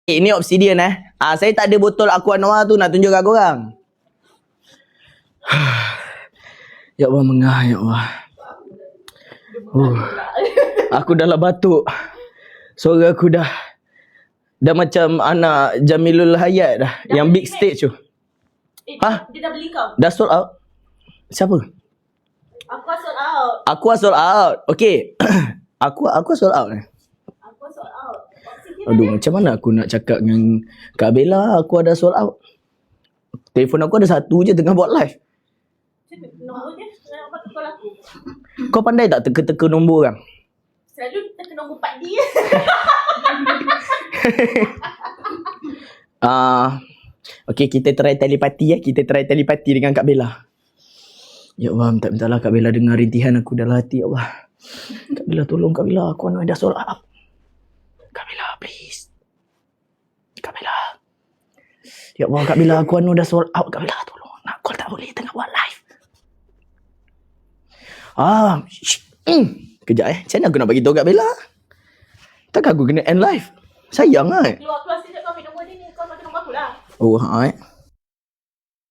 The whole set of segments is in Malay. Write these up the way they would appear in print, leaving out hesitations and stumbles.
Ini Obsidian saya tak ada botol Aqua Noir tu nak tunjuk kat korang. Ya Allah, mengah ya Allah. Aku dah lah batuk. Suara aku dah macam anak Jamilul Hayat dah. Yang big stage tu. Dia dah beli kau. Dah sold out? Siapa? Aqua sold out. Aqua sold out. Okay. Aqua sold out Aqua sold out. Aduh, macam mana aku nak cakap dengan Kak Bella aku ada sold out? Telefon aku ada satu je tengah buat live. Nombor dia apa call aku? Kau pandai tak teka-teka nombor orang? Selalu tekan nombor 4 dia. Okay, kita try telepati Kita try telepati dengan Kak Bella. Ya Allah, minta-mintalah Kak Bella dengar rintihan aku dalam hati. Ya Allah, Kak Bella tolong Kak Bella, aku dah sold out. Kak Bella, please. Kak Bella. Ya Allah, Kak Bella, aku dah sold out. Kak Bella, tolong. Nak call tak boleh tengah buat live. Kejap macam mana aku nak bagi tahu Kak Bella? Takkan aku kena end live? Sayang Keluar sekejap kau ambil nombor dia ni. Kau pakai nombor aku lah.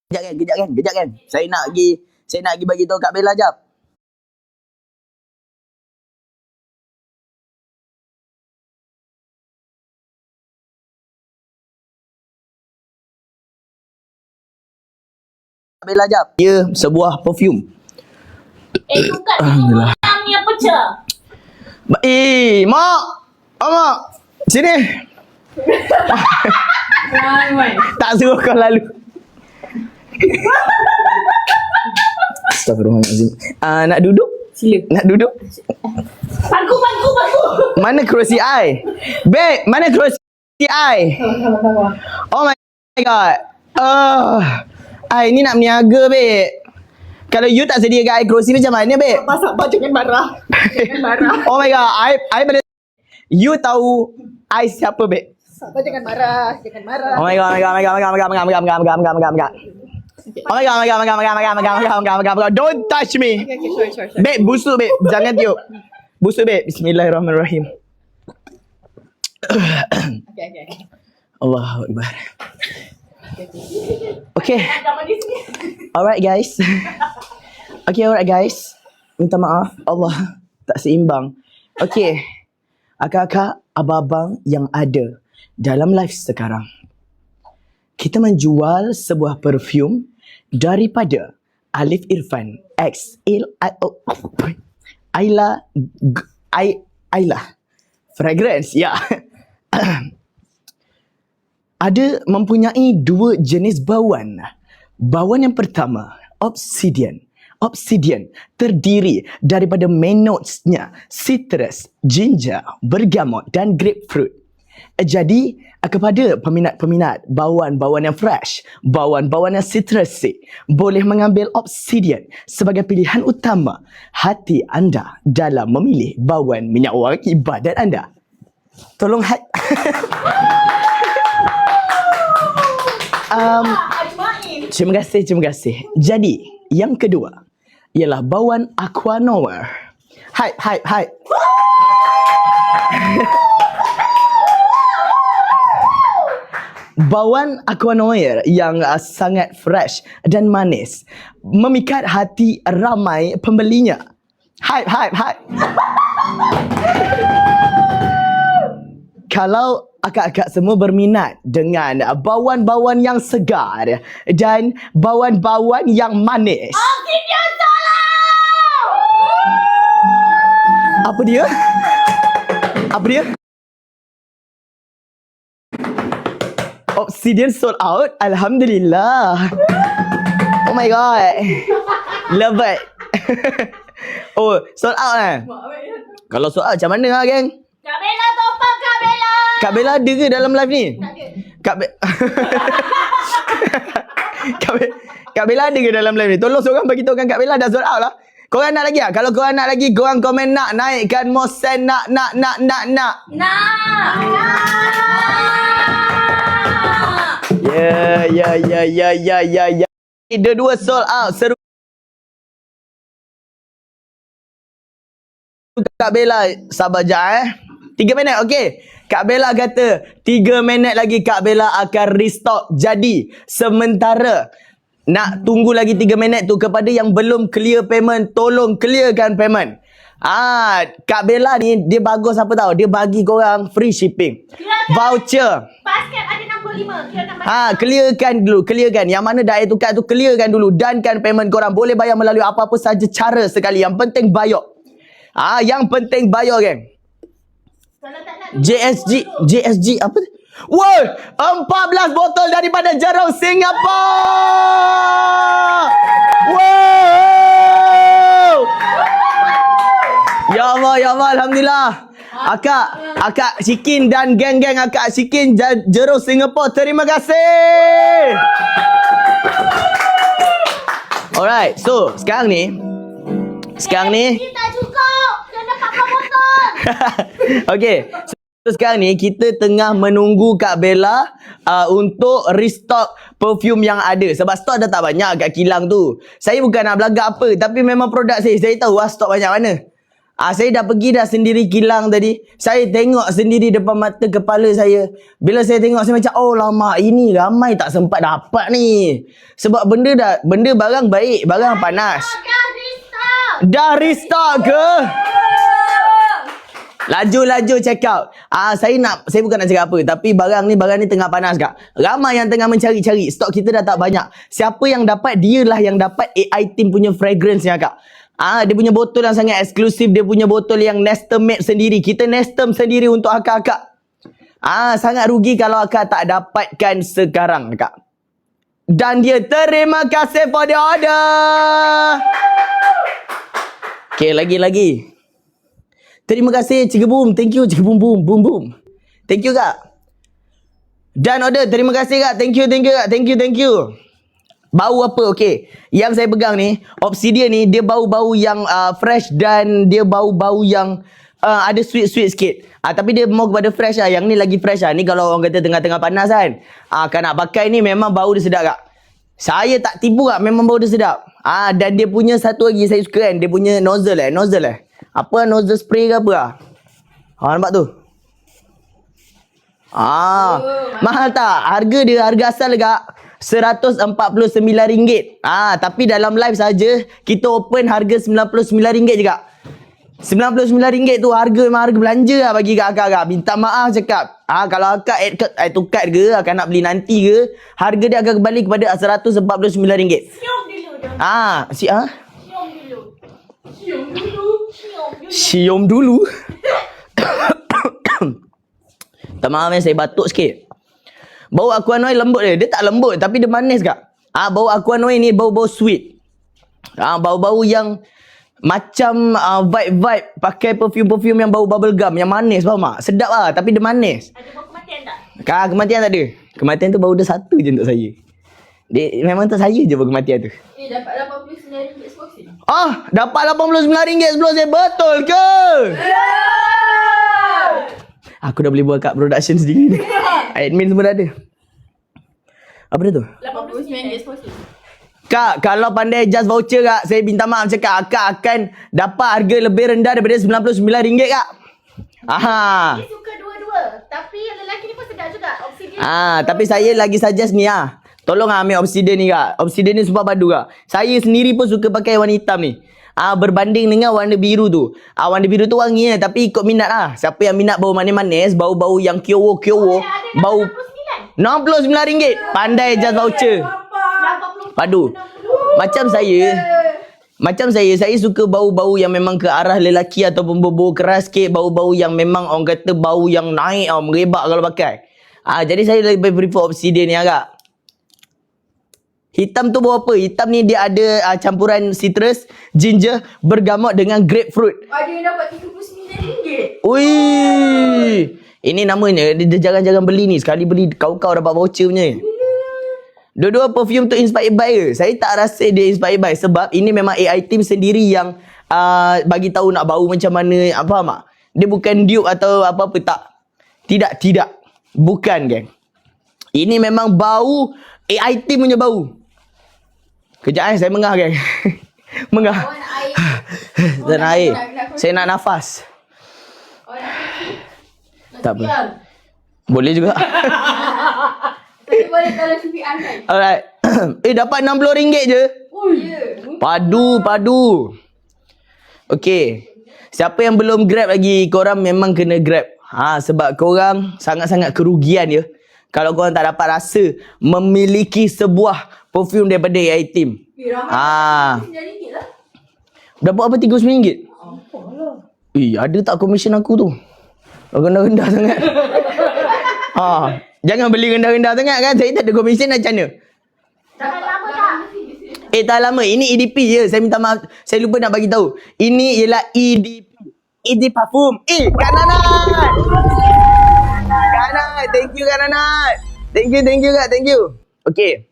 Kejap kan. Saya nak pergi bagi tahu Kak Bella jap. Kak Bella jap. Dia sebuah perfume. Tu kat orang ni apa je? Mak. Mak. Sini. Tak suruh kau lalu. Astagfirullahaladzim. Nak duduk? Sila. Nak duduk? Bangku. Mana kerusi I? Babe, mana kerusi I? Oh my god. I ni nak meniaga, babe. Kalau you tak sediakan I kerusi macam mana, babe? Sabar, jangan marah. Oh my god, I pada you tahu I siapa, babe? Sabar, jangan marah. Oh my god. Don't touch me. Okay, sorry. Babe, busuk, babe. Jangan tiup. Busuk, babe. Bismillahirrahmanirrahim. Okay. Allahu Akbar. Okay. Jangan di sini. Alright guys. Minta maaf. Allah tak seimbang. Okay. Akak-akak, abang-abang yang ada dalam live sekarang. Kita menjual sebuah perfume daripada Alif Irfan X Ayla Fragrance. Ya. Ada mempunyai dua jenis bauan. Bauan yang pertama, Obsidian. Obsidian terdiri daripada main notes-nya citrus, ginger, bergamot dan grapefruit. Jadi, kepada peminat-peminat bauan-bauan yang fresh, bauan-bauan yang citrusy, boleh mengambil Obsidian sebagai pilihan utama hati anda dalam memilih bauan minyak wangi badan anda. Tolong Terima kasih. Jadi, yang kedua ialah bauan Aqua Noir. Hype. Bauan Aqua Noir yang sangat fresh dan manis memikat hati ramai pembelinya. Hype. Kalau akak-akak semua berminat dengan bauan-bauan yang segar dan bauan-bauan yang manis. Obsidian tolong! Apa dia? Obsidian sold out. Alhamdulillah. Oh my god. Love it. Oh, sold out Kalau sold out macam mana geng? Kak Bella top up, Kak Bella! Kak Bella ada ke dalam live ni? Tak ada. Kak Bella ada ke dalam live ni? Tolong seorang bagi tahu Kak Bella dah sold out lah. Korang nak lagi tak? Kalau korang nak lagi, korang komen nak naikkan Mosen nak. Ya. Dua sold out. Seru Kak Bella, sabar je 3 minit, okey. Kak Bella kata 3 minit lagi Kak Bella akan restock. Jadi sementara nak tunggu lagi 3 minit tu, kepada yang belum clear payment, tolong clearkan payment. Kak Bella ni dia bagus apa tahu? Dia bagi korang free shipping. Voucher. Basket ada 65. Kirakan basket. Clearkan dulu, clearkan. Yang mana dah tukar tu clearkan dulu. Dankan payment korang. Boleh bayar melalui apa-apa saja cara sekali. Yang penting bayar. Yang penting bayar, geng. Kalau tak nak JSG apa tu? Woi, 14 botol daripada Jerome Singapore. Wow. Ya Allah, alhamdulillah. Akak Sikin dan geng-geng Akak Sikin Jerome Singapore, terima kasih. Alright, so sekarang ni kita cukup. Kita dapat botol. Okay, so sekarang ni kita tengah menunggu Kak Bella untuk restock perfume yang ada. Sebab stok dah tak banyak kat kilang tu. Saya bukan nak belagak apa, tapi memang produk saya tahu stok banyak mana. Saya dah pergi dah sendiri kilang tadi. Saya tengok sendiri depan mata kepala saya. Bila saya tengok, saya macam, oh lama ini ramai tak sempat dapat ni. Sebab benda barang baik, barang panas. Dah restock ke? Laju check out. Saya bukan nak cakap apa, tapi barang ni tengah panas kak. Ramai yang tengah mencari-cari. Stok kita dah tak banyak. Siapa yang dapat, dialah yang dapat AI Team punya fragrance nya kak. Dia punya botol yang sangat eksklusif. Dia punya botol yang Nestem made sendiri. Kita Nestem sendiri untuk akak-akak. Sangat rugi kalau akak tak dapatkan sekarang kak. Dan dia terima kasih for the order. Okay, lagi. Terima kasih Cik Boom. Thank you Cik Boom. Thank you kak. Dan order. Terima kasih kak. Thank you kak. Thank you. Bau apa? Okay, yang saya pegang ni Obsidian ni, dia bau-bau yang fresh. Dan dia bau-bau yang ada sweet sikit. Tapi dia more kepada fresh lah. Yang ni lagi fresh lah. Ni kalau orang kata tengah-tengah panas kan, kan nak pakai ni memang bau dia sedap kak. Saya tak tipu kak, memang bau dia sedap. Dan dia punya satu lagi saya suka kan, dia punya nozzle. Apa nozzle spray ke apa lah. Nampak tu? Mahal tak? Harga asal kak RM149. Tapi dalam live saja kita open harga RM99 je kak. RM99 tu memang harga belanja lah bagi kakak. Minta maaf cakap. Kalau akak add to cart ke, akak nak beli nanti ke, harga dia akan kembali kepada RM149. Sium dulu. Tak maaf saya batuk sikit. Bau Aquanoid lembut dia. Dia tak lembut tapi dia manis kak. Bau Aquanoid ni bau-bau sweet. Bau-bau yang macam vibe pakai perfume yang bau bubble gum yang manis, faham tak? Sedap lah tapi dia manis. Ada bau kematian tak? Kematian tak ada. Kematian tu bau dia satu je untuk saya. Dia memang tak saya je bau kematian tu. Dapat RM89 seporsi. Dapat RM89 seporsi. Betul ke? Aku dah boleh buat kat production sendiri ni. Admin semua dah ada. Apa dia tu? RM89 seporsi. Kak, kalau pandai adjust voucher kak, saya minta maaf cakap, akak akan dapat harga lebih rendah daripada RM99 kak. Dia suka dua-dua. Tapi yang lelaki ni pun sedap juga. Obsidian. Tapi saya lagi suggest ni tolong ambil Obsidian ni kak. Obsidian ni super padu kak. Saya sendiri pun suka pakai warna hitam ni. Berbanding dengan warna biru tu. Warna biru tu wangi tapi ikut minat lah. Siapa yang minat bau manis-manis, bau-bau yang kiowo-kiowo, bau RM69. Pandai adjust voucher. Padu. Macam saya suka bau-bau yang memang ke arah lelaki ataupun bau keras sikit, bau-bau yang memang orang kata bau yang naik merebak kalau pakai. Jadi saya lebih prefer Obsidian ni agak. Hitam tu bau apa? Hitam ni dia ada campuran citrus, ginger, bergamot dengan grapefruit. Ada yang dapat RM39. Ui. Ini namanya dia jarang-jarang beli ni. Sekali beli kau dapat voucher punya. Dua-dua perfume tu inspired by ke? Saya tak rasa dia inspired by. Sebab ini memang AI Team sendiri yang bagi tahu nak bau macam mana. Faham tak? Dia bukan dupe atau apa-apa tak. Tidak. Bukan geng. Ini memang bau AI Team punya bau. Kejap saya mengah geng. Mengah. Saya nak air. Saya nak nafas. Tak apa. Boleh juga. Tapi boleh kalau CPR kan? Alright. Dapat RM60 je. Oh ya. Padu. Okay. Siapa yang belum grab lagi, korang memang kena grab. Sebab korang sangat-sangat kerugian ya. Kalau korang tak dapat rasa memiliki sebuah perfume daripada AI Team. RM9 lah. Dapat apa RM39? Ada tak komisen aku tu? Rendah-rendah sangat. Jangan beli rendah-rendah sangat kan. Saya tak ada komisen macam mana? Tahan lama tak? Tak lama. Ini EDP je. Saya minta maaf. Saya lupa nak bagi tahu. Ini ialah EDP. ED Parfum. Kak Nanat. Kak Nanat. Thank you Kak Nanat. Thank you Kak. Thank you. Okay.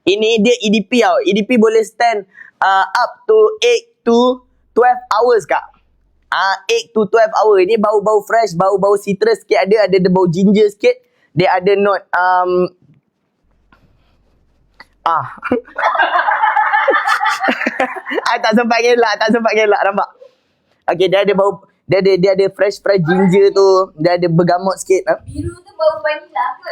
Ini dia EDP tau. EDP boleh stand up to 8 to 12 hours Kak. 8 to 12 hours. Ini bau-bau fresh. Bau-bau citrus sikit ada. Ada bau ginger sikit. Dia ada note tak sempat gelak nampak. Okay, dia ada bau, dia ada fresh ginger tu. Dia ada bergamot sikit. Biru tu bau vanila apa?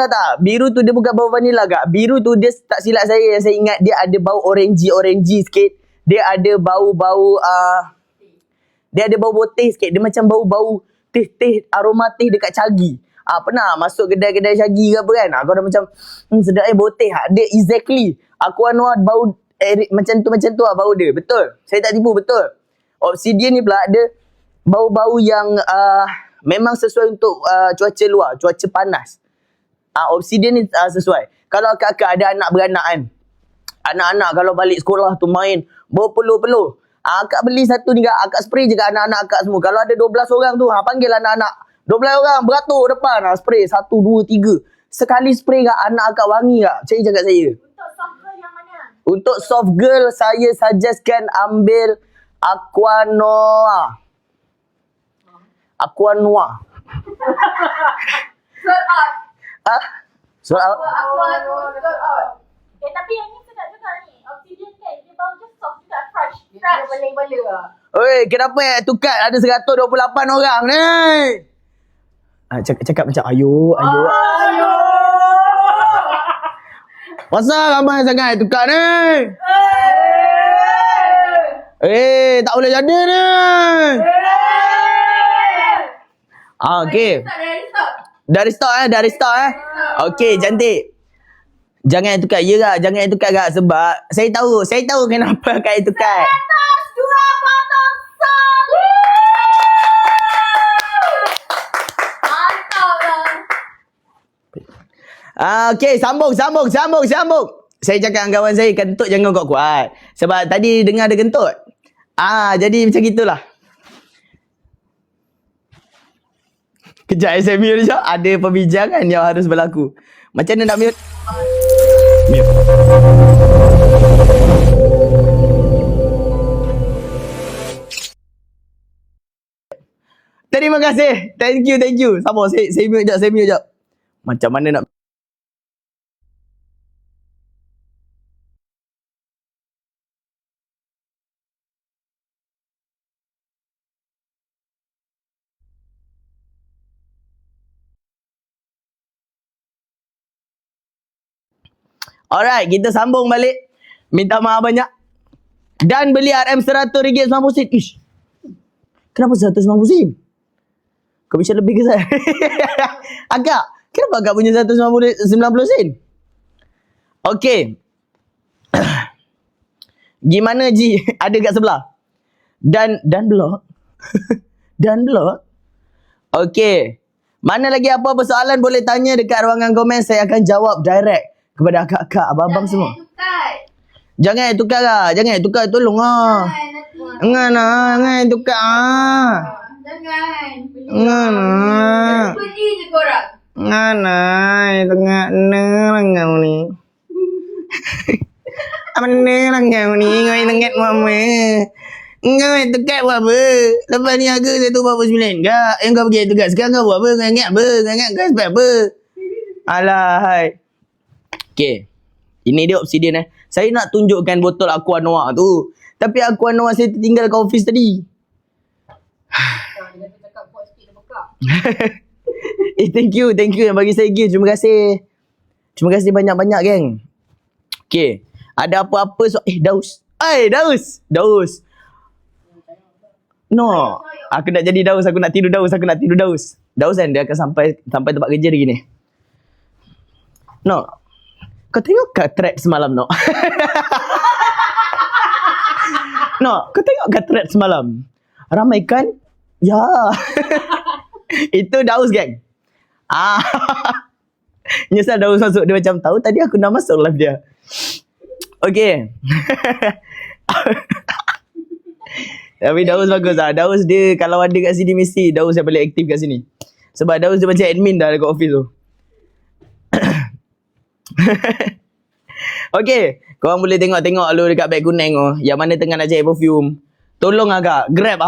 Tak. Biru tu dia bukan bau vanila Kak. Biru tu dia tak silap saya, yang saya ingat dia ada bau orangey sikit. Dia ada bau-bau dia ada bau teh sikit. Dia macam bau-bau teh aroma teh dekat Cagi. Pernah masuk kedai-kedai Cagi ke apa kan? Kau dah macam sedap bau teh. Dia exactly Aqua Noir bau macam tu lah bau dia. Betul. Saya tak tipu, betul. Obsidian ni pula ada bau-bau yang memang sesuai untuk cuaca luar, cuaca panas. Obsidian ni sesuai. Kalau kakak ada anak beranak kan, anak-anak kalau balik sekolah tu main berpeluh-peluh, akak beli satu ni kak, akak spray je kat anak-anak akak semua. Kalau ada 12 orang tu, panggil anak-anak 12 orang beratur depan, spray 1, 2, 3. Sekali spray kak, anak akak wangi kak. Cari cakap saya. Untuk soft girl yang mana? Untuk soft girl, saya suggestkan ambil Aqua Noir. Sold out. Sold out? Sold out. Tapi yang ni sedap juga ni. Obsidian kan, dia bau just soft juga, fresh. Dia bela-bela lah. Oi, kenapa tukar ada 128 orang ni? Cakap macam ayo. Pasal ramai sangat tukar ni. Tak boleh jadi ni. Okey. Dari start. Okey, cantik. Jangan tukar ya kak, jangan tukar kak sebab saya tahu kenapa kak tukar. 102 potong song. Mantap lah. Okey, sambung. Saya cakap dengan kawan saya, kentut jangan kuat-kuat. Sebab tadi dengar ada kentut. Jadi macam gitulah. Kejap SMU je, ada perbincangan yang harus berlaku. Macam mana nak mute? Mute. Terima kasih. Thank you. Sabar, saya mute jap. Macam mana nak... Alright, kita sambung balik. Minta maaf banyak. Dan beli RM RM100 RM90. Ish. Kenapa RM190? Komisen lebih ke saya? Agak. Kenapa agak punya RM190? Okey. Gimana Ji? Ada kat sebelah. Dan blok. Dan blok. Okey. Mana lagi apa-apa soalan boleh tanya dekat ruangan komen. Saya akan jawab direct kepada akak-akak, abang-abang semua. Jangan tukar lah. Jangan tukar, tolong lah. Jangan tukar. Jangan. Beli je korang. Tengah kau ni. Mana kau ni? Kau ingat mama. Kau tukar buat apa? Lepas ni harga 149 kak. Yang kau pergi tukar sekarang kau buat apa? Kau ingat apa? Kau ingat kau sebab apa? Alahai. Okay. Ini dia Obsidian Saya nak tunjukkan botol Aqua Noir tu. Tapi Aqua Noir saya tertinggal kat office tadi. Dia cakap kuat sikit dia bekak. Thank you yang bagi saya gift. Terima kasih banyak-banyak, geng. Okay, ada apa-apa Daus. Daus. No, aku nak jadi Daus, aku nak tidur Daus. Daus kan dia akan sampai tempat kerja dia gini. No, kau tengok kat thread semalam, no? No, kau tengok kat thread semalam. Ramai kan? Ya. Itu Daus, geng. Nyesal Daus masuk. Dia macam tahu tadi aku nak masuk live dia. Okay. Tapi Daus bagus lah. Daus dia kalau ada kat sini mesti Daus yang paling aktif kat sini. Sebab Daus dia macam admin dah dekat office tu. Okay, korang boleh tengok lu dekat beg kuning tu. Yang mana tengah nak cari perfume. Tolong agak Grab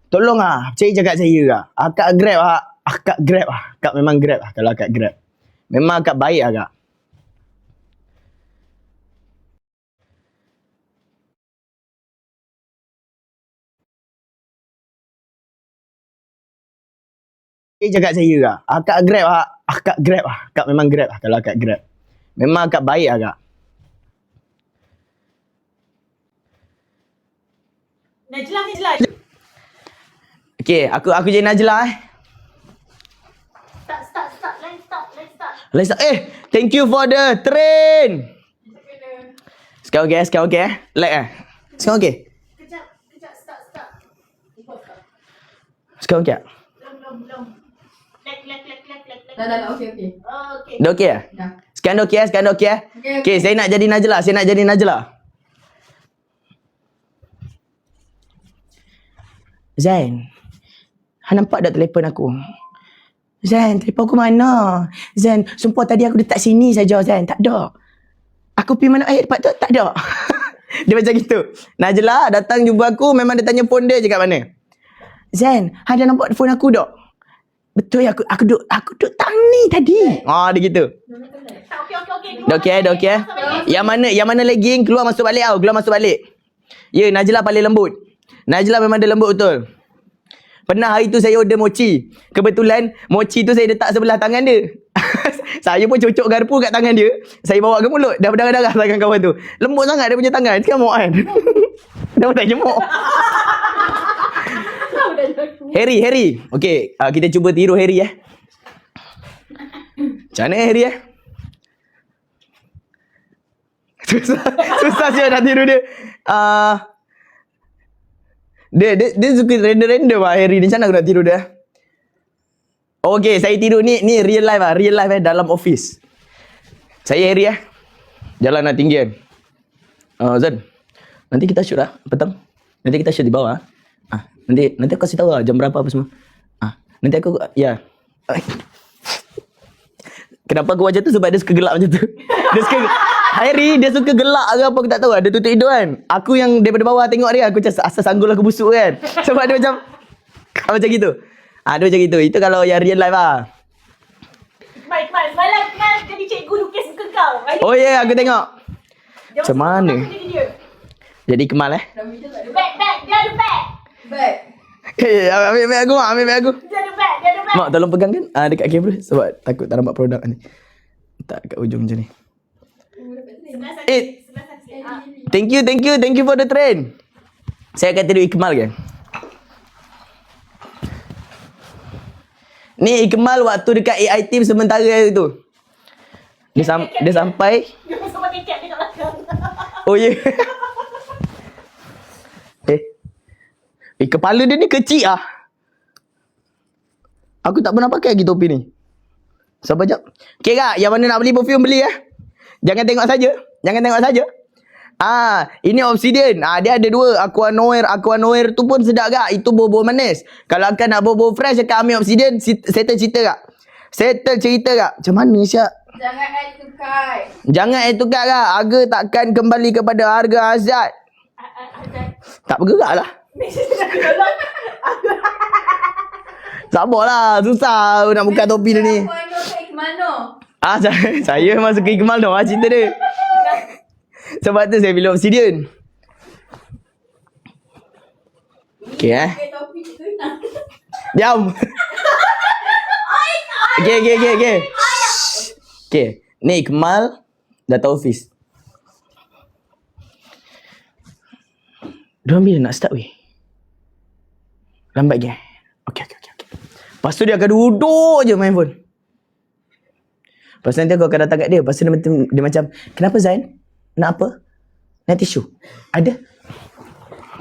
Tolong percaya cakap saya kak. Akak Grab Akak memang Grab kalau akak Grab. Memang akak baik agak. Cakap saya kak. Akak Grab Akak memang Grab kalau akak Grab. Memang akak baik agak. Najlah. Okay, aku jadi Najlah Start. Let's start. Thank you for the train. Sekarang okay Like Sekarang okay. Kejap, start. Sekarang okay. Belum. Lek. Dah, okey. Okay. Dah okay? Dah. Sekarang dah okay? Okay, saya nak jadi Najlah. Zain, nampak tak telefon aku? Zain, telefon aku mana? Zain, sumpah tadi aku letak sini saja, Zain. Tak ada. Aku pergi mana tempat tu? Tak ada. Dia macam gitu. Najlah datang jumpa aku, memang dia tanya phone dia je kat mana. Zain, ada nampak phone aku tak? Betul, aku duduk tang ni tadi. Dia gitu. Okay. Dah okay. Yang mana legging keluar masuk balik. Ya, Najlah paling lembut. Najlah memang dia lembut betul. Pernah hari tu saya order mochi. Kebetulan mochi tu saya letak sebelah tangan dia. Saya pun cocok garpu kat tangan dia. Saya bawa ke mulut. Dah berdarah-darah tangan kawan tu. Lembut sangat dia punya tangan. Sekarang mau kan. Dah tak jemuk. Harry. Okay, kita cuba tiru Harry Macam mana Harry Susah siapa nak tiru dia. Dia suka random Harry ni. Macam mana aku nak tiru dia? Okay, saya tiru ni real life dalam office. Saya Harry Jalan nak tinggi Zan, nanti kita shoot petang. Nanti kita shoot di bawah Nanti aku kasih tahu jam berapa apa semua. Nanti aku Kenapa aku wajah tu? Sebab dia suka gelak macam tu. Harry dia suka gelak ke apa aku tak tahu. Dia tutup hidung kan. Aku yang daripada bawah tengok dia, aku macam asal sanggul aku busuk kan. Sebab dia macam macam gitu. Dia macam gitu. Itu kalau yang real life Malam jadi cikgu lukis muka kau. Oh yeah, aku tengok. Macam mana? Jadi Kemal Bag. Dia ada bag. ambil aku. Dia ada bag. Mak tolong pegang kan dekat kamera. Sebab takut tak nampak produk ni. Tak kat ujung macam ni. Thank you for the train. Saya akan tiru Ikmal kan. Ni Ikmal waktu dekat AI team sementara tu. Dia sampai. Dia bersama tiket dia kat belakang. Oh ya. Kepala dia ni kecil Aku tak pernah pakai lagi topi ni. Sabar jap. Okay kak, yang mana nak beli perfume beli Jangan tengok saja. Ini Obsidian. Dia ada dua. Aqua Noir tu pun sedap kak. Itu bobo manis. Kalau akan nak bobo fresh akan ambil Obsidian. Settle cerita kak. Macam mana Syak? Jangan add to cart kak. Harga takkan kembali kepada harga Azad. Tak bergerak lah. Sabarlah, susah nak buka topi dia ni. Saya memang suka Ikmal tu. Cerita dia. Sebab tu saya pilih Obsidian. Okay Diam. Okay. Okay. Ni Kemal datang office. Diorang bila nak start weh? Lambat ke? Okay. Lepas tu dia akan duduk je main phone. Lepas tu nanti aku akan datang kat dia. Lepas tu dia macam, kenapa Zain? Nak apa? Nak tisu? Ada.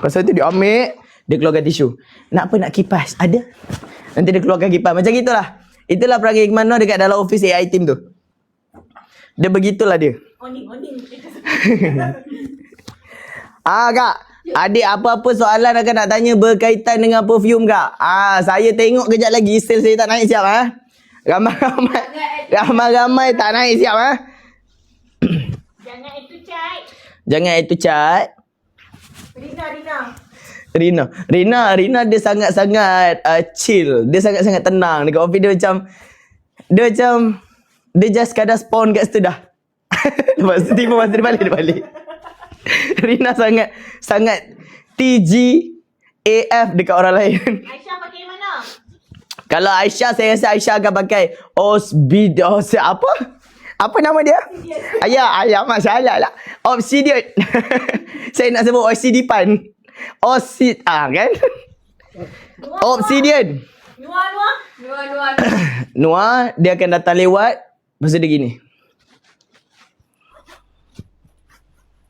Lepas tu dia ambil, dia keluarkan tisu. Nak apa? Nak kipas? Ada. Nanti dia keluarkan kipas. Macam gitulah. Itulah perangai Hikman Noor dekat dalam office AI team tu. Dia begitulah dia. Oning. Kak. Adik apa-apa soalan akan nak tanya berkaitan dengan perfume kak? Saya tengok kejap lagi sale saya tak naik siap Ramai-ramai tak naik siap Jangan itu cat. Rina dia sangat-sangat chill. Dia sangat-sangat tenang dekat office dia macam dia just kadang spawn kat situ dah. Lepas tu tiba masa dia balik. Rina sangat TGAF dekat orang lain. Aisyah pakai mana? Kalau Aisyah, saya rasa Aisyah akan pakai apa? Apa nama dia? Ayah masalah lah. Obsidian. Saya nak sebut Obsidian. Kan? Obsidian. Noah, dia akan datang lewat. Lepas tu dia gini.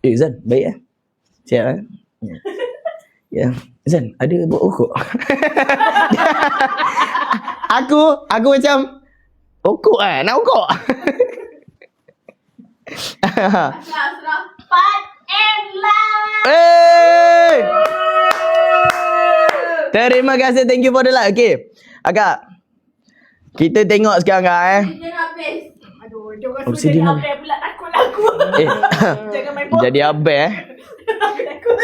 Zan, baik siap Ya. Zan, ada buat rokok? Aku macam rokok nak rokok. Part and love. Terima kasih, thank you for the like. Okay, Akak, kita tengok sekarang Dia habis. Aduh, dia orang Obsidian suruh mana? jadi pula takut aku. Jangan main bola. jadi abel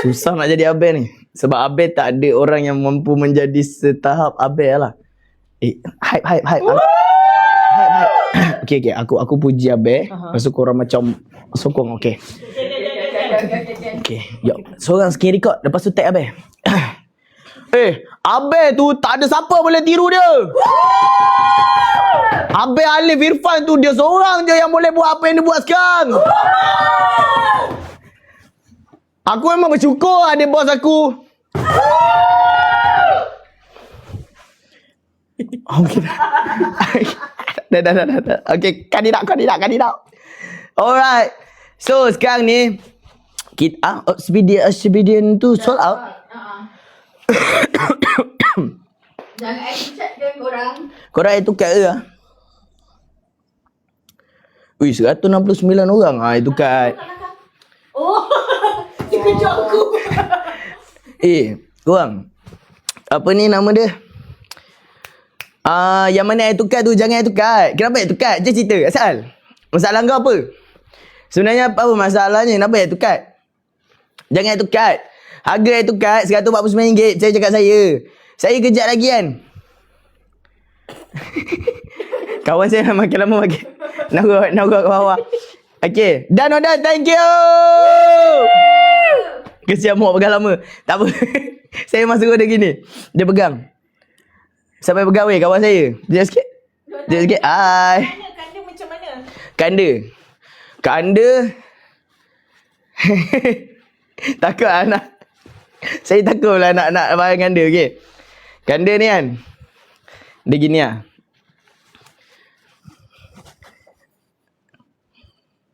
Susah nak jadi abel ni. Sebab abel tak ada orang yang mampu menjadi setahap abel lah. Hype. Hype. Okay. Aku puji abel. Lepas tu korang macam sokong. Okay. Okay. Yuk. Seorang sikit record. Lepas tu tag abel. Abel tu tak ada siapa boleh tiru dia. Abel Alif Irfan tu dia seorang je yang boleh buat apa yang dia buat sekarang. Aku memang bersyukur ada bos aku. Okay. Dah. Okay, kandidat. Alright. So, sekarang ni kita Obsidian tu sold out. Jangan chat dia korang. Korang itu kat ke lah? 169 orang itu kat. Oh, dia kejut aku. Korang. Apa ni nama dia? Yang mana air tukar tu jangan air tukar. Kenapa air tukar? Dia cerita asal. Masalah kau apa? Sebenarnya apa masalahnya? Kenapa air tukar? Jangan air tukar. Harga air tukar RM149. Saya cakap saya kejap lagi kan. Kawan saya makin lama makin naruk ke bawah. Okay. Done. Thank you. Kesian muak pegang lama. Tak apa. Saya masuk dia gini. Dia pegang. Sampai pegang weh kawan saya. Dia sikit. Hai. Kanda macam mana? Kanda. Takut lah nak. Saya takut lah nak bayang kanda. Okay. Kanda ni kan. Dia gini lah.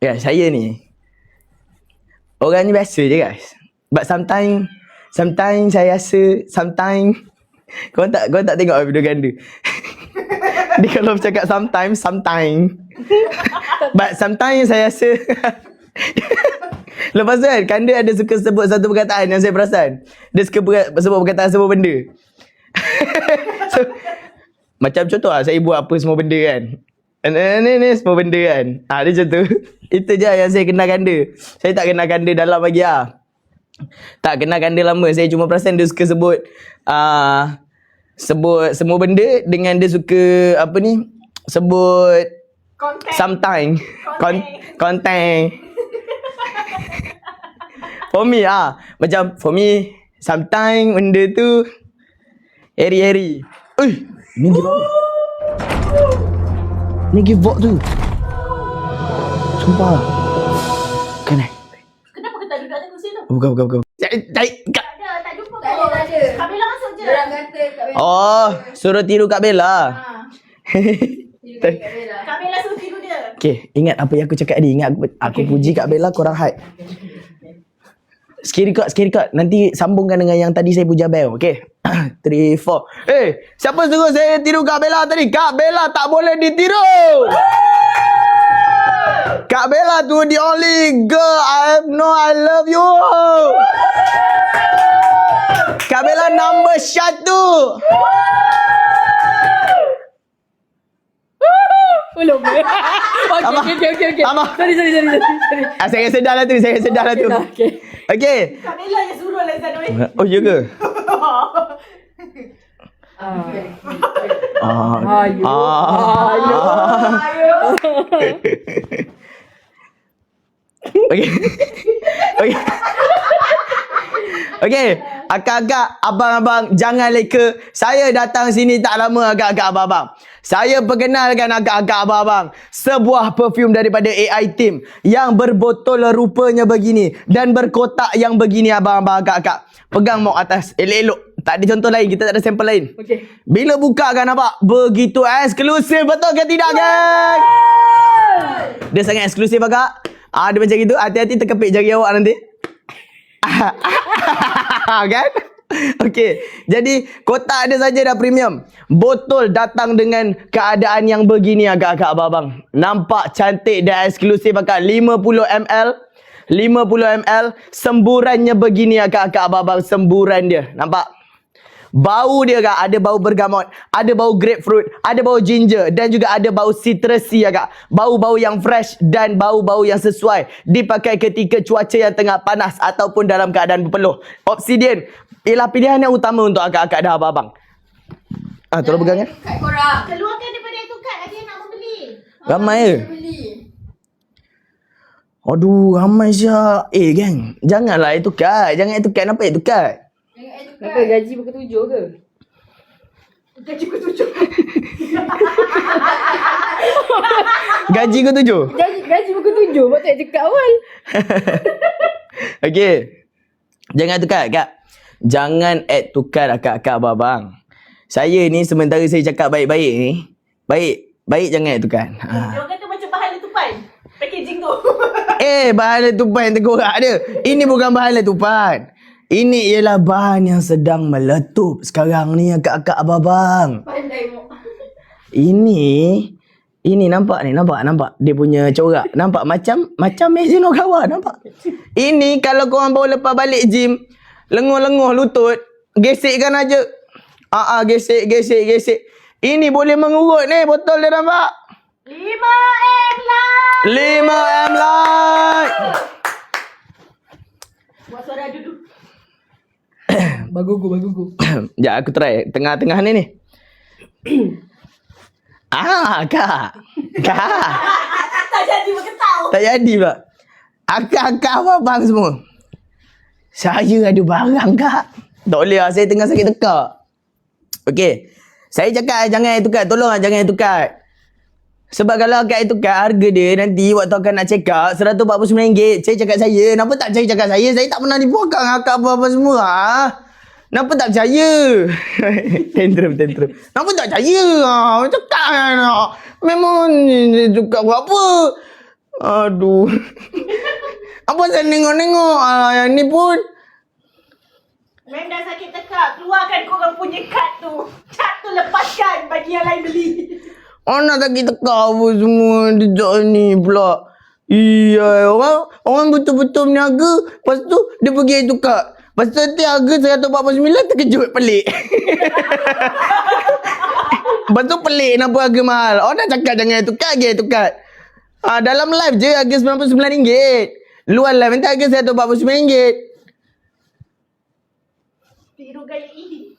Ya, saya ni orang ni biasa je guys. But sometimes saya rasa kau tak tengok video ganda. Dia kalau bercakap sometimes but sometimes saya rasa lepas tu kan Kanda ada suka sebut satu perkataan yang saya perasan. Dia suka sebut perkataan semua benda. So, macam contoh lah, saya buat apa semua benda kan. Ni semua benda kan. Dia macam tu. Itu je yang saya kenal Kanda. Saya tak kenal Kanda dalam lagi lah. Tak kenal Kanda lama. Saya cuma perasan dia suka sebut semua benda dengan dia suka apa ni? Sebut sometimes. Content. For me macam for me sometimes benda tu Harry. Ni dia bawa. Ni Givok tu. Sumpah. Kan eh? Kenapa kita duduk atas kursi tu? Bukan. Cari. Tak ada, tak jumpa Tak ada, pun. tak ada. Kak Bella masuk je. Orang kata Kak Bella. Oh, suruh tiru Kak Bella. Tiru Kak Bella. Kak Bella suruh tidur dia. Okay, ingat apa yang aku cakap tadi. Ingat aku puji Kak Bella, korang hype. Sikit record. Nanti sambungkan dengan yang tadi saya puji Abel. Okay. 3, 4. Siapa suruh saya tiru Kak Bella tadi? Kak Bella tak boleh ditiru. Kak Bella tu the only girl I love you. Kak Bella number 1. Belum. Okay. Abang. Sorry. Saya sedar lah tu. Okay. Okay. Kak Bella yang suruh lah Zanoi. Oh, ya ke? Okay, akak-akak, abang-abang, jangan leka. Saya datang sini tak lama, akak-akak, abang-abang. Saya perkenalkan akak-akak, abang-abang, sebuah perfume daripada AI Team yang berbotol rupanya begini dan berkotak yang begini, abang-abang, akak-akak. Pegang mau atas, elok-elok. Tak ada contoh lain, kita tak ada sampel lain. Okay. Bila buka kan nampak begitu eksklusif, betul ke tidak, geng? Dia sangat eksklusif, akak. Dia macam gitu, hati-hati terkepit jari awak nanti. Kan? Okey. Jadi kotak ada saja dah premium. Botol datang dengan keadaan yang begini, agak-agak abang-abang. Nampak cantik dan eksklusif, akak. 50 ml. 50 ml. Semburannya begini, agak-agak abang-abang. Semburan dia. Nampak? Bau dia, kak, ada bau bergamot, ada bau grapefruit, ada bau ginger dan juga ada bau citrusy, kak. Bau-bau yang fresh dan bau-bau yang sesuai dipakai ketika cuaca yang tengah panas ataupun dalam keadaan berpeluh. Obsidian ialah pilihan yang utama untuk akak-akak dah, abang-abang. Tolong pegang, kan? Kat korang. Keluarkan daripada itu kad, ada yang nak membeli. Ramai ke? Beli. Aduh, ramai siap. Geng, janganlah itu kad. Jangan itu kad. Nampak itu kad? Kenapa gaji pukul 7 ke? Gaji ku 7. Gaji ke 7? Gaji pukul 7. Patut cakap awal. Okey. Jangan tukar, kak. Jangan add tukar, akak-akak, abang-abang. Saya ni sementara saya cakap baik-baik ni. Baik jangan add tukar. Dia kata macam bahan letupan. Packaging tu. Bahan letupan terkorak dia. Ini bukan bahan letupan. Ini ialah bahan yang sedang meletup sekarang ni, akak-akak, abang-abang. Pandai mu. Ini nampak ni, nampak dia punya corak. Nampak macam Mezin Okawa, nampak. Ini kalau korang baru lepas balik gym, lenguh-lenguh lutut, gesekkan aja. Gesek. Ini boleh mengurut ni, botol dia, nampak? 5M lah. 5M light. Buat suara duduk. Bagugu. Sekejap aku try tengah-tengah ni. Kak. Tak jadi bergetau. Tak jadi pula. Akak-akak, abang semua. Saya ada barang, kak. Tak boleh lah, saya tengah sakit tekak. Okey. Saya cakap jangan tukar. Tolong lah jangan tukar. Sebab kalau akak tukar, harga dia nanti waktu akak nak check out RM149. Saya cakap saya. Kenapa tak percaya cakap saya? Saya tak pernah nipu akak apa-apa semua. Kenapa tak percaya? Tantrum. Kenapa tak percaya? Cakap nak. Memang tukar apa? Aduh. Apa saya nengok-nengok? Yang ni pun. Mem dah sakit tekak. Keluarkan korang punya kad tu. Kad tu lepaskan bagi yang lain beli. Nak sakit tekak apa semua. Dia ni pula. Iya, orang betul-betul berniaga. Lepas tu dia pergi tukar. Lepas tu nanti harga 149 terkejut, pelik. Lepas tu pelik kenapa harga mahal. Orang dah cakap jangan tukar. Dalam live je harga RM99. Luar live nanti harga RM149. Tiru gaya ini.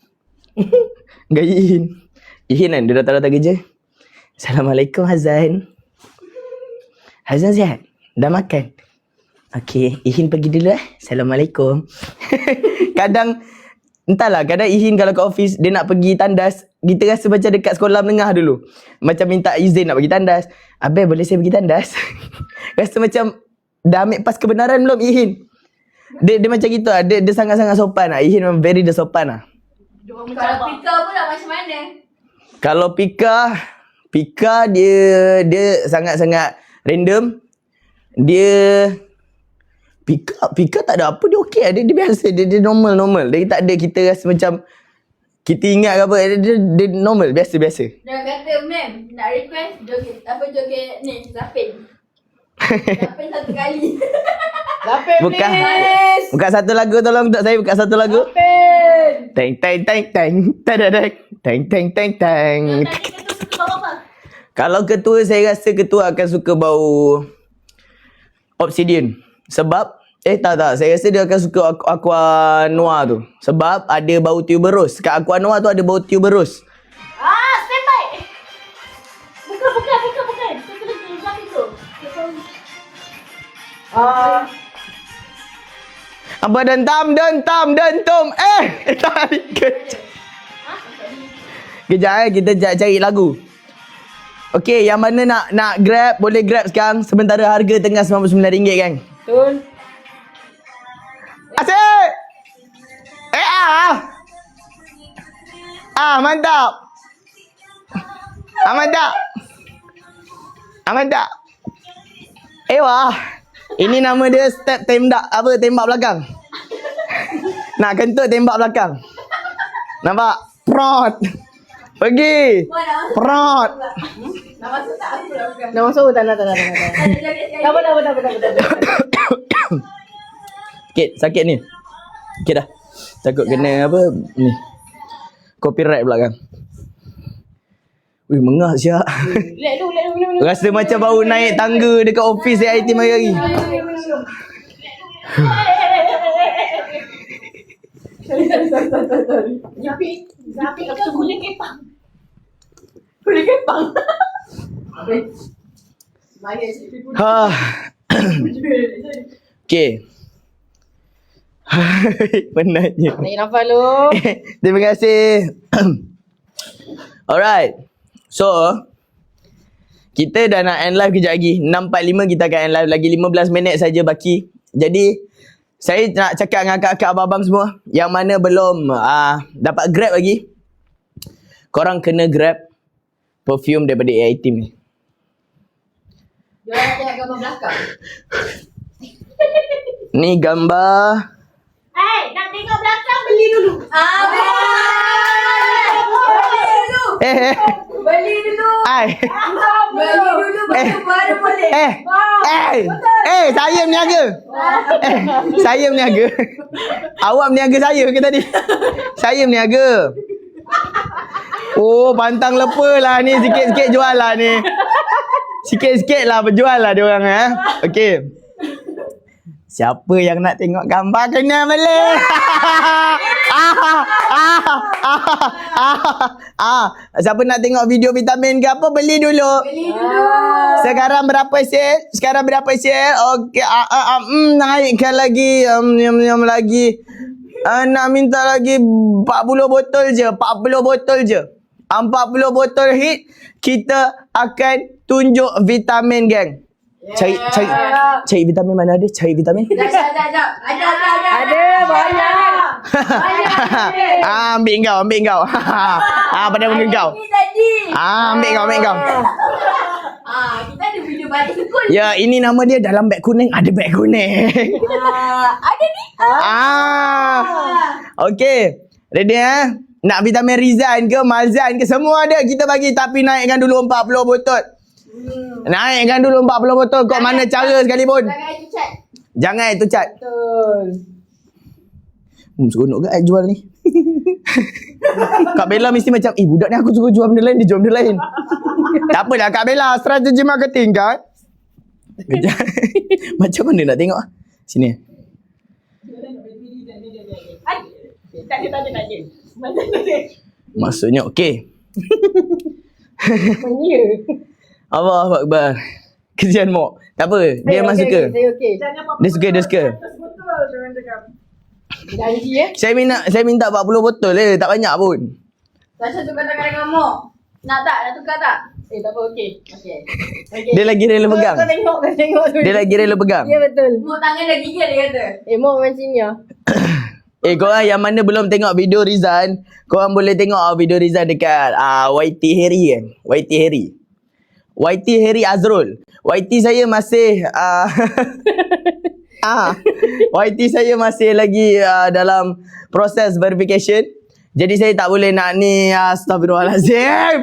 Gaya Ihin kan dia datang-datang kerja. Assalamualaikum Hazan. Hazan sihat? Dah makan? Okey, Ihin pergi dulu . Assalamualaikum. Kadang Ihin kalau ke office dia nak pergi tandas, kita rasa macam dekat sekolah menengah dulu. Macam minta izin nak bagi tandas. Abang boleh saya bagi tandas? Rasa macam dah ambil pas kebenaran belum Ihin? Dia macam gitu lah. Dia sangat-sangat sopan lah. Ihin memang very the sopan lah. Kalau Pika pula macam mana? Kalau Pika dia sangat-sangat random. Pika tak ada apa, dia okey lah. Dia biasa, dia normal. Dia tak ada kita rasa macam kita ingat ke apa. Dia normal, biasa. Dia kata, ma'am, nak request joget ni, Zapin. Zapin satu kali. Lapin please. Buka satu lagu, tolong untuk saya buka satu lagu. Lapin. Teng teng teng teng tadadek teng teng teng teng. Tadi kita suka bawa apa? Kalau ketua, saya rasa ketua akan suka bau Obsidian. Sebab tak, saya rasa dia akan suka Aqua Noir tu. Sebab ada bau tuberose. Kat Aqua Noir tu ada bau tuberose. Stand by. Bukan. Satu lagi, belakang tu. Apa dentam. Tadi kejap kita cari lagu. Okey, yang mana nak grab, boleh grab sekarang. Sementara harga tengah RM99 kan. Betul. Asyik! Mantap! Mantap! Wah! Ini nama dia step tembak belakang. Nak kentut tembak belakang. Nampak? Prot! Pergi! Prot! Nak masuk tak? Aku dah bukan. Dah masuk tak. Ada joget sekali. Sakit ni. Sikit dah. Takut kena apa ni. Copyright belakang. Wih, mengah siap. Let dulu. Rasa macam baru naik tangga dekat office AIT hari-hari. Zapi ke kulit kepang? Kulit kepang. Okay. Penatnya. Naik nafas lu. Terima kasih. Alright. So, kita dah nak end live kejap lagi. 6.45 kita akan end live. Lagi 15 minit saja baki. Jadi, saya nak cakap dengan kakak abang-abang semua yang mana belum dapat grab lagi. Korang kena grab perfume daripada AI Team ni. Dia nak tengok gambar belakang. Ni gambar. Nak tengok belakang, beli dulu. Beli dulu. Baru boleh. Saya meniaga. Saya meniaga. Awak meniaga saya ke tadi? Saya meniaga. Oh, pantang lepa lah ni. Sikit-sikit jual lah ni. Sikit-sikit lah berjual lah diorang Okay. Siapa yang nak tengok gambar kena beli. Siapa nak tengok video vitamin ke apa, beli dulu. Sekarang berapa set? Okey, naikkan lagi. Lagi. Nak minta lagi 40 botol je. 40 botol hit. Kita akan tunjuk vitamin, geng. Cari vitamin, mana ada? Cari vitamin. Ada banyak. Ambil kau. Pada muka kau. Ini tadi. Ambil kau. Kita ada video balik school. Ya, ini nama dia dalam beg kuning. Ada beg kuning. Ada ni. Okey. Ready Nak vitamin Rizan ke Mazan ke semua ada kita bagi, tapi naikkan dulu 40 botol. Naikkan dulu 40 botol. Kok mana cara sekalipun. Jangan itu cat. Betul. Seronok ke jual ni? Kak Bella mesti macam, budak ni aku suruh jual benda lain, dia jual benda lain. Tak apalah Kak Bella, strategi marketing kan. Kejap. Macam mana nak tengok? Sini. Tak ada. Maksudnya okey. Mania. Allah Akbar. Kesian Mok. Tak apa, dia memang suka. Dia suka. Betul, jangan cakap. Janji Saya minta 40 botol tak banyak pun. Pasal tukar tangan dengan Mok. Nak tak? Nak tukar tak? Tak apa, okey. Okey. Dia lagi rela pegang. Kau tengok tu. Dia lagi rela pegang. Ya betul. Mok tangan dah gigil dia kata. Mok macam ni ya. Korang yang mana belum tengok video Rizan, korang boleh tengok video Rizan dekat YT Harry kan. YT Harry. YT Harry Azrul. YT saya masih YT saya masih lagi dalam proses verification. Jadi saya tak boleh nak ni. Astagfirullahalazim.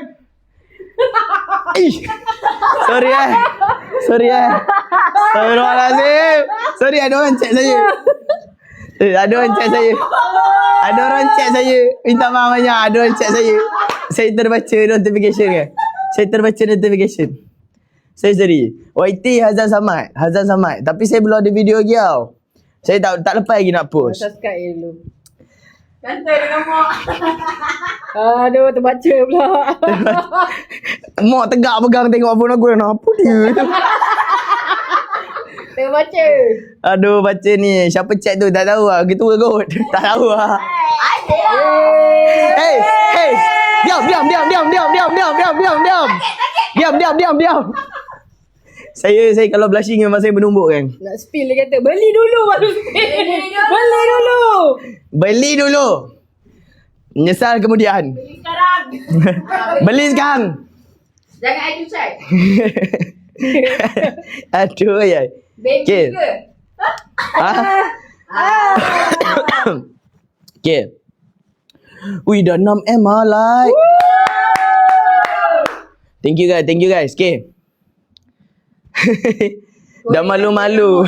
Sorry. Astagfirullahalazim. Sorry, ada orang chat saya. Ada orang chat saya. Minta maaf banyak. Ada orang chat saya. Saya terbaca notification kan. Saya sorry. YT Hazan Samad. Tapi saya belum ada video lagi tau. Saya tak lepas lagi nak post. Subscribe dulu. Kantoi dengan Mok. Aduh, terbaca pula. Mak tegak pegang tengok phone aku. Apa dia tu? Terbaca. Aduh, baca ni. Siapa chat tu? Tak tahu lah. Gitu ke kot? Tak tahu lah. Hey. Diam. Saya kalau blushing memang saya menumbuk kan. Nak spill dia kata, beli dulu baru spill. Beli dulu. Menyesal kemudian. Beli sekarang. Jangan I check. Aduh ya. Baby Okay. ke? Okay. Ui, dah 6M lah like. Thank you guys. Okay. Dah malu-malu.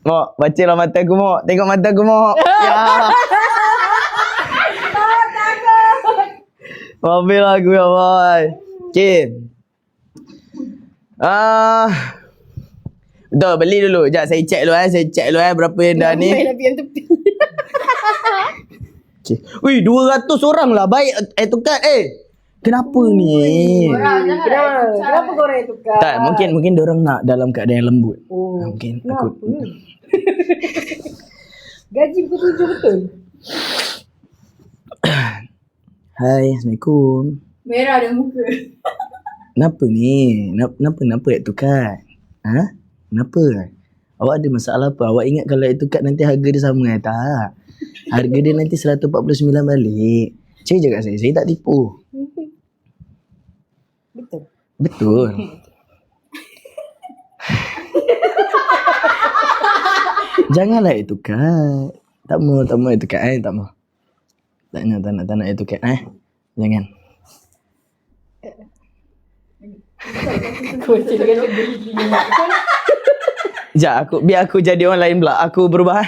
Mok, bacalah mata aku, Mok. Tengok mata aku, Mok. Ya. Maafin aku, ya boy. Okay. Betul, beli dulu. Sekejap, saya check dulu berapa yang dah ni. Main api yang tepi. Okay. Ui, 200 orang lah. Baik, tukar. Kenapa ni? Kenapa korang yang tukar? Tak, mungkin diorang nak dalam keadaan yang lembut. Mungkin Kenapa? aku. Gaji pukul 7 betul? Hai, Assalamualaikum. Merah dah muka. Kenapa ni? Kenapa nak tukar? Kenapa? Awak ada masalah apa? Awak ingat kalau tukar nanti harga dia sama tak? Harga dia nanti 149 balik. Cik cakap saya tak tipu. Betul. Janganlah tukar. Tak mau tukar tak mau. Tak nak tukar Jangan. Biar aku jadi orang lain pula. Aku berubah.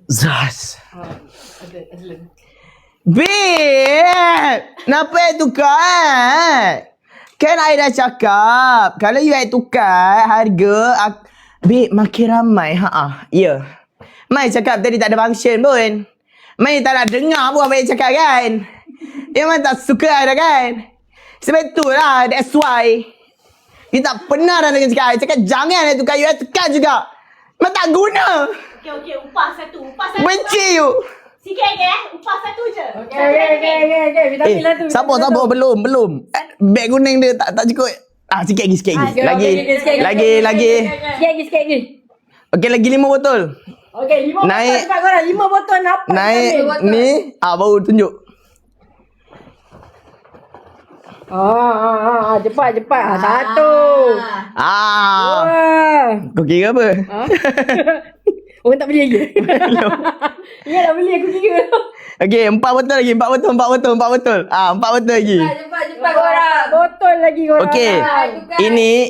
Zaz. Babe, kenapa tukar? Kan I dah cakap, kalau you tukar harga, babe makin ramai. Ya. Mai cakap tadi tak ada function pun. Mai tak nak dengar pun apa yang cakap kan. Dia memang tak suka ada kan. Sebab itulah, that's why. You tak pernah dah dengan cakap. I cakap jangan tukar, you tukar juga. Memang tak guna. Okey, upah satu. Benci you. Sikit lagi upah satu je. Okey. Sabar, belum. Beg kuning dia tak cukup. Sikit lagi. Lagi. Sikit lagi. Okey, lagi 5 botol. Okey, 5 Naik. botol cepat korang. 5 botol apa? Naik ni, baru tunjuk. Cepat. Satu. Kau kira apa? Orang tak beli lagi. Ingat tak beli aku kira. Okey, 4 botol lagi. 4 botol lagi. Cepat korang. Botol lagi korang. Okey.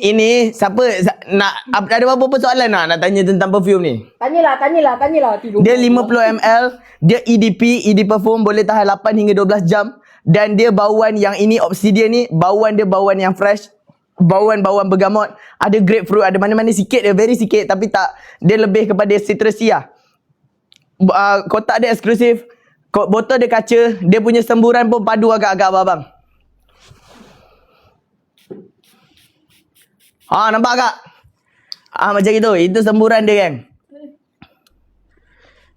Ini siapa nak ada berapa soalan nak tanya tentang perfume ni? Tanyalah. Dia 50 ml, dia EDP perfume boleh tahan 8 hingga 12 jam dan dia bauan yang ini Obsidian ni, bauan dia bauan yang fresh. Bauan bergamot, ada grapefruit, ada mana-mana sikit dia, very sikit tapi tak, dia lebih kepada citrusy lah. Kotak dia eksklusif, botol dia kaca, dia punya semburan pun padu agak-agak abang. Nampak tak? Macam itu. Itu semburan dia kan.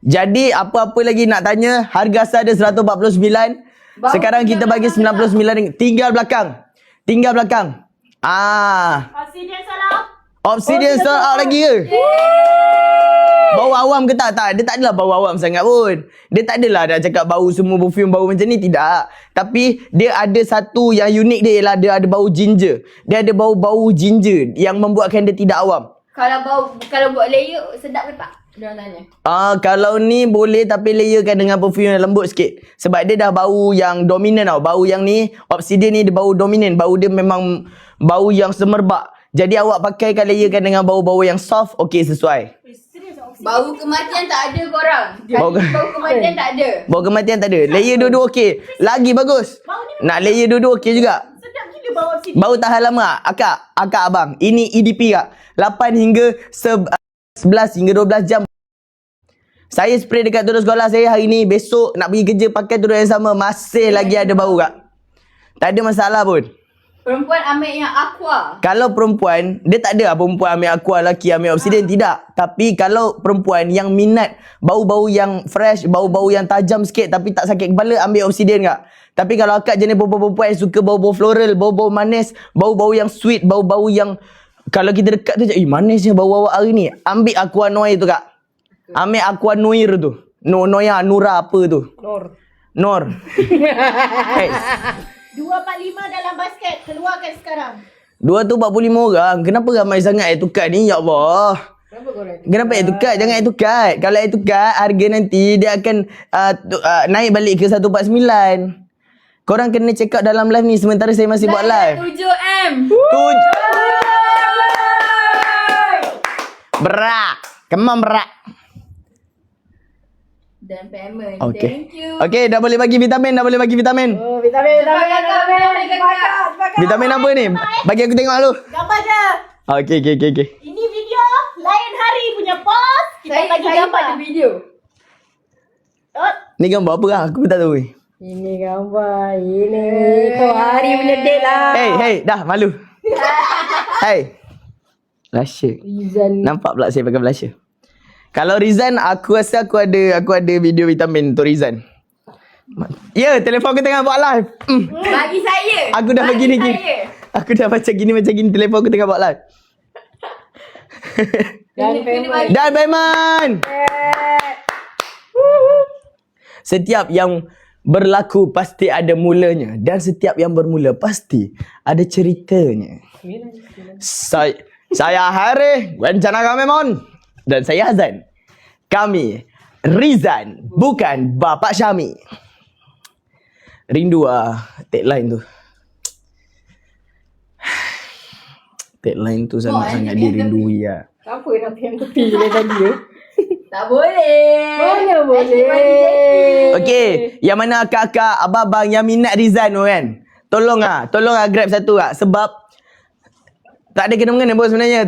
Jadi apa-apa lagi nak tanya, harga asal dia 149. Sekarang kita bagi RM99. Tinggal belakang. Obsidian salah. Obsidian sold out lagi ke? Bau awam ke tak? Tak. Dia tak adalah bau awam sangat pun. Dia tak adalah dah cakap bau semua perfume bau macam ni. Tidak. Tapi dia ada satu yang unik dia ialah dia ada bau ginger. Dia ada bau-bau ginger yang membuatkan dia tidak awam. Kalau buat layer sedap ke tak? Diorang tanya. Kalau ni boleh tapi layerkan dengan perfume yang lembut sikit. Sebab dia dah bau yang dominan tau. Bau yang ni, Obsidian ni dia bau dominan. Bau dia memang bau yang semerbak. Jadi awak pakaikan layerkan dengan bau-bau yang soft, okey sesuai. Bau kematian tak ada korang. Bau Bau kematian tak ada. Bau kematian tak ada. Layer dua-dua okey. Lagi bagus. Nak layer dua-dua okey juga. Sedap gila bau obsidian. Bau tahan lama tak? Akak abang. Ini EDP kak. 8 hingga 11 hingga 12 jam. Saya spray dekat tudung sekolah saya hari ni. Besok nak pergi kerja pakai tudung yang sama. Masih lagi ada bau kak. Tak ada masalah pun. Perempuan ambil yang aqua. Kalau perempuan, dia tak ada lah perempuan ambil aqua, lelaki ambil obsidian. Tidak. Tapi kalau perempuan yang minat bau-bau yang fresh, bau-bau yang tajam sikit tapi tak sakit kepala, ambil obsidian kak. Tapi kalau akak jenis perempuan yang suka bau-bau floral, bau-bau manis, bau-bau yang sweet, bau-bau yang kalau kita dekat tu, manisnya bau awak hari ni. Ambil aqua noir tu kak. Ambil aqua noir tu. Nura apa tu? Nor. Hey. 245 dalam basket. Keluarkan sekarang. 2 tu 45 orang. Kenapa ramai sangat air tukar ni? Ya Allah. Kenapa air tukar? Jangan air tukar. Kalau air tukar, harga nanti dia akan naik balik ke 149. Korang kena check out dalam live ni sementara saya masih buat live. 7M. Berak. Come on berak. Dan payment. Okay. Thank you. Okay, dah boleh bagi vitamin. Vitamin. Vitamin apa ni? Bagi aku tengok dulu. Gambar je. Okay. Ini video lain hari punya post. Kita bagi Saya gambar. ada video. Ni gambar apa kah? Aku pun tak tahu. Ini gambar. Ini tu hari punya date lah. Hey, dah malu. Hey. Blusher. Rizan. Nampak pula saya pakai blusher. Kalau Rizan, aku rasa aku ada video vitamin untuk Rizan. Ya, telefon aku tengah buat live. Bagi saya. Aku dah bagi ni. Saya. Aku dah macam gini, telefon aku tengah buat live. Dan Kena payment. bagi. Dan payment. Setiap yang berlaku pasti ada mulanya. Dan setiap yang bermula pasti ada ceritanya. Saya Harry Wencana Kamemon. Dan saya Azan. Kami Rizan, bukan Bapak Syami. Rindu tagline tu. Tagline tu sangat-sangat dirindui lah. Apa nak PM tepi dari tadi ya? Tak boleh. Mana boleh? Asyik bagi Jackie. Okey, yang mana akak-akak, abang-abang yang minat Rizan tu kan. Tolong grab satu lah. Sebab tak ada kena-mengena pun sebenarnya.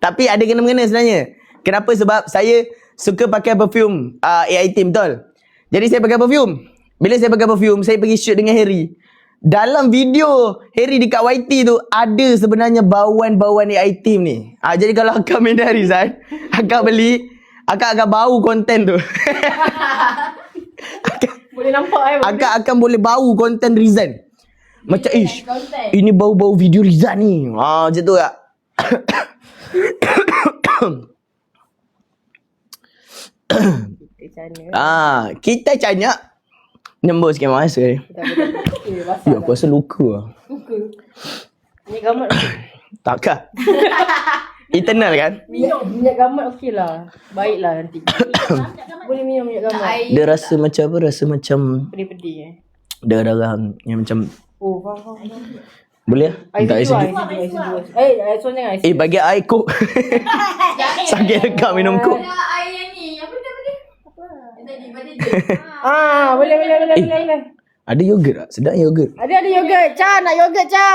Tapi ada kena-mengena sebenarnya. Kenapa? Sebab saya suka pakai perfume AIT, betul. Jadi saya pakai perfume. Bila saya pakai perfume, saya pergi shoot dengan Harry. Dalam video Harry dekat YT tu ada sebenarnya bauan-bauan AIT ni. Jadi kalau akak minat Rizan, akak beli, akak akan bau konten tu. Boleh nampak Akak akan boleh bau konten Rizan. Macam konten. ini bau-bau video Rizan ni. Macam tu tak? Kita canyak nyembur sikit masa ni. Ya, aku rasa luka lah. Minyak gamat Takkah? Eternal kan? Minyak gamat okey lah. Baiklah nanti. Boleh minum minyak gamat. Air. Dia rasa macam apa? Rasa macam Pedih-pedih darah yang macam Oh, faham. boleh? Minta air sejuk. Air jangan air. Bagi air kok. Sakit dekat minum kok. Ada air yang ni. Apa dia? Tadi dia. Boleh. Ada yogurt tak? Sedap yogurt. Ada yogurt. Cha, nak yogurt Cha.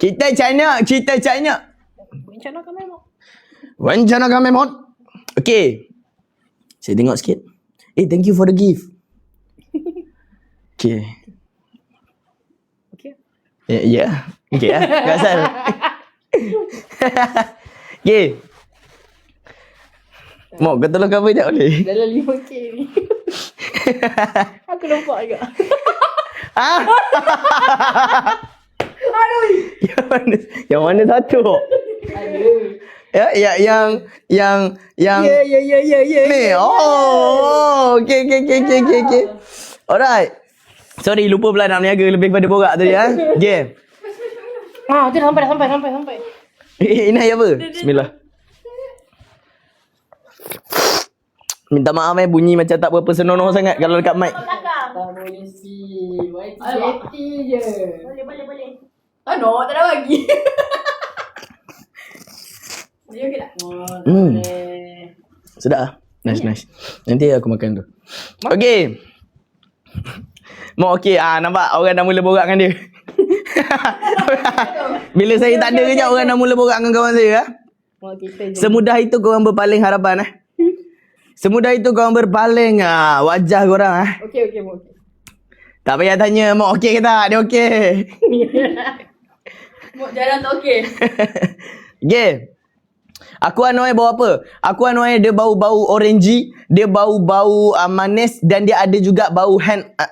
Kita canyak. Rencana kami mau. Rencana kami mod. Okay. Saya tengok sikit. Thank you for the gift. Okay. Ya. Okay lah. Tak asal. Okay. Mau kau tolong cover sekejap boleh? Dalam 5K ni. Aku nampak juga. Ah. Yang mana satu? Aduh. Ya, yang Ya. ni. Oh, okey. Alright. Sorry, lupa pula nak berniaga lebih pada borak tadi Game. Tu dah sampai. Inai apa? Bismillah. Minta maaf bunyi macam tak berapa senonoh sangat kalau dekat mic. Belakang. Tak boleh si. Jeti je. Boleh. Oh no, tak ada bagi. Dia okey tak? Sedap. Nice. Nanti aku makan tu. Okey. Mau okey. Nampak orang dah mula borak dengan dia. Bila saya tak ada kejap orang dah mula borak dengan kawan saya. Kita je. Semudah itu korang berpaling harapan Semudah itu korang berpaling wajah korang Okey. Tak payah tanya mak okey ke tak. Dia okey. Mok jarang tak okey. Okay. Aqua Noir bau apa? Aqua Noir dia bau-bau orangey, dia bau-bau manis dan dia ada juga bau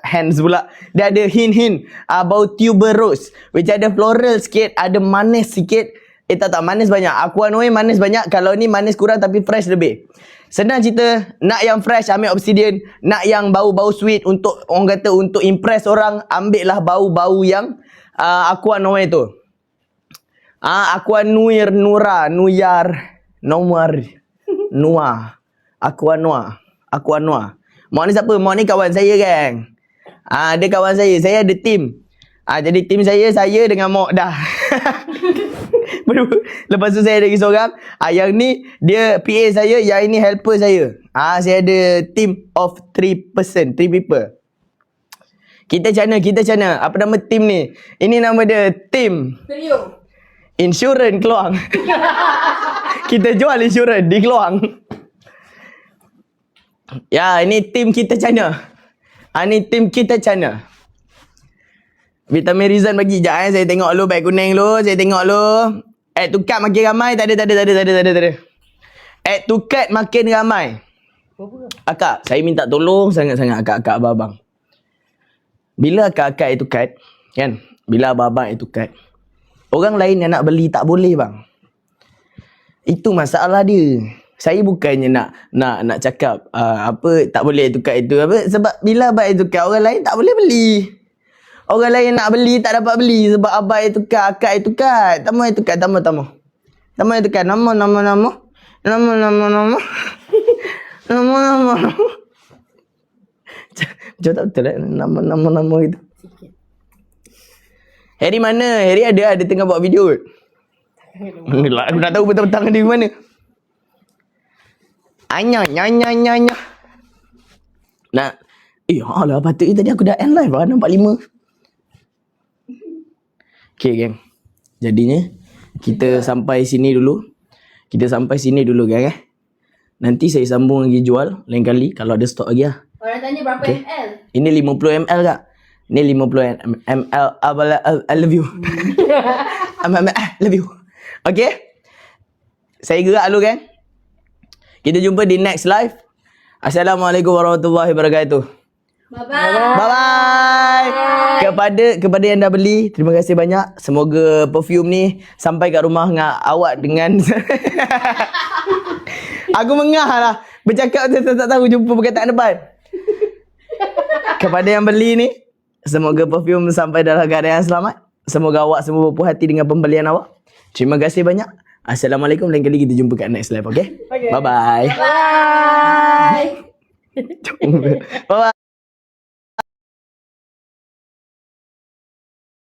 hands pula. Dia ada hint bau tuberose which ada floral sikit, ada manis sikit. Tak manis banyak. Aqua Noir manis banyak. Kalau ni manis kurang tapi fresh lebih. Senang cerita, nak yang fresh ambil Obsidian, nak yang bau-bau sweet untuk orang kata untuk impress orang, ambil lah bau-bau yang Aqua Noir tu. Aqua Noir, Nura, Nuyar, Nomar, Noir, Aqua Noir, Aqua Noir. Mak ni siapa? Mak ni kawan saya gang. Dia kawan saya. Saya ada team. Jadi team saya dengan Mak dah. Lepas tu saya ada lagi seorang. Yang ni dia PA saya, yang ini helper saya. Saya ada team of 3 people. Kita macam mana? Apa nama team ni? Ini nama dia team Trio. Insurans Keluang. Kita jual insurans di Keluang. Ya, ini tim kita macam mana? Ini tim kita macam mana? Vitamin Rizan bagi sekejap saya tengok lu beg kuning lu, saya tengok lu. Add to cart makin ramai, tak ada. Add to cart makin ramai. Akak, saya minta tolong sangat-sangat akak-akak abang-abang. Bila akak-akak itu cart, kan? Bila abang-abang itu cart, orang lain yang nak beli tak boleh bang. Itu masalah dia. Saya bukannya nak cakap apa tak boleh itu cart itu apa, sebab bila abang itu cart orang lain tak boleh beli. Orang lain nak beli tak dapat beli sebab abang itu cart, akak itu cart. Tama itu cart, tama. Tama itu cart, nama. Jauh tak betul nama itu. Harry mana? Harry ada tengah buat video. Lah, aku nak tahu petang-petang dia mana. Anya. Nak. Alah patutnya tadi aku dah end live lah 45. Okay geng. Jadinya kita sampai sini dulu. Geng Nanti saya sambung lagi jual lain kali kalau ada stok lagi lah. Orang tanya berapa ml? Ini 50 ml kak. Ini 50 ml. I love you. I love you. Okay. Saya gerak dulu kan. Kita jumpa di next live. Assalamualaikum warahmatullahi wabarakatuh. Bye-bye. Kepada yang dah beli, terima kasih banyak. Semoga perfume ni sampai kat rumah dengan awak dengan aku mengah lah bercakap tak tahu jumpa perkataan depan. Kepada yang beli ni, semoga perfume sampai dalam keadaan selamat. Semoga awak semua berpuas hati dengan pembelian awak. Terima kasih banyak. Assalamualaikum. Lain kali kita jumpa kat next live, okay? Bye-bye. Bye. Bye-bye.